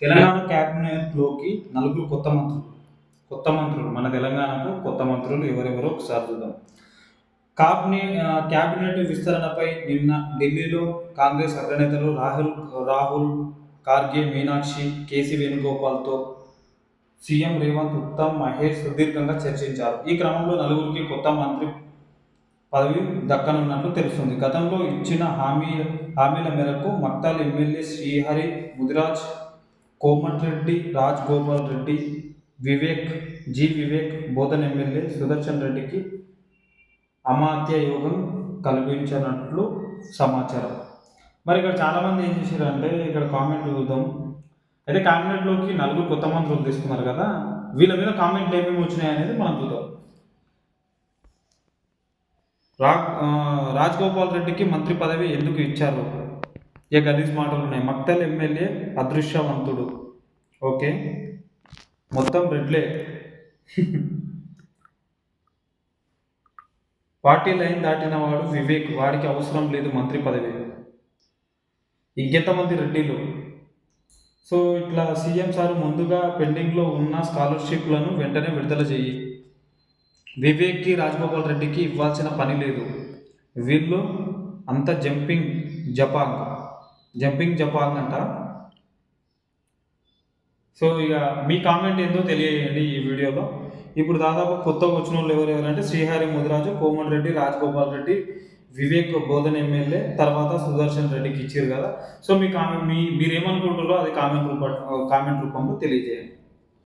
తెలంగాణ క్యాబినెట్‌లోకి నలుగురు కొత్త మంత్రులు మన తెలంగాణకు కొత్త మంత్రులు ఎవరెవరో ఒకసారి చూద్దాం. క్యాబినెట్ విస్తరణపై నిన్న ఢిల్లీలో కాంగ్రెస్ అగ్రనేతలు రాహుల్ ఖార్గే, మీనాక్షి, కేసీ వేణుగోపాల్‌తో సీఎం రేవంత్, ఉత్తమ్, మహేష్ సుదీర్ఘంగా చర్చించారు. ఈ క్రమంలో నలుగురికి కొత్త మంత్రి పదవి దక్కనున్నట్లు తెలుస్తుంది. గతంలో ఇచ్చిన హామీల మేరకు మక్తల్ ఎమ్మెల్యే శ్రీహరి ముదిరాజ్, కోమటిరెడ్డి రాజగోపాల్ రెడ్డి, వివేక్, బోధన్ ఎమ్మెల్యే సుదర్శన్ రెడ్డికి అమాత్య యోగం కల్పించినట్లు సమాచారం. మరి ఇక్కడ చాలామంది ఏం చేశారంటే, ఇక్కడ కామెంట్లు చూద్దాం. అయితే క్యాబినెట్లోకి నలుగురు కొత్త మంత్రులు తీసుకున్నారు కదా, వీళ్ళ మీద కామెంట్లు ఏమేమి వచ్చినాయి అనేది మనం చూద్దాం. రాజగోపాల్ రెడ్డికి మంత్రి పదవి ఎందుకు ఇచ్చారు? ఏ గలీజ్ మాటలు ఉన్నాయి. మక్తల్ ఎమ్మెల్యే అదృష్టవంతుడు. ఓకే, మొత్తం రెడ్లే. పార్టీ లైన్ దాటిన వాడు వివేక్, వాడికి అవసరం లేదు మంత్రి పదవి. ఇంకెంతమంది రెడ్డిలు? సో ఇట్లా సీఎం సార్ ముందుగా పెండింగ్లో ఉన్న స్కాలర్షిప్లను వెంటనే విడుదల చేయి. వివేక్కి, రాజగోపాల్ రెడ్డికి ఇవ్వాల్సిన పని లేదు. వీళ్ళు అంత జంపింగ్ జపాంగ్ అంట. సో ఇక మీ కామెంట్ ఏందో తెలియజేయండి ఈ వీడియోలో. ఇప్పుడు దాదాపు కొత్తగా వచ్చిన వాళ్ళు ఎవరెవరంటే శ్రీహరి ముదిరాజు, కోమటిరెడ్డి రాజగోపాల్ రెడ్డి, వివేక్ బోధన్ ఎమ్మెల్యే, తర్వాత సుదర్శన్ రెడ్డికి ఇచ్చారు కదా. సో మీ మీరేమనుకుంటారో అది కామెంట్ రూపంలో తెలియజేయండి.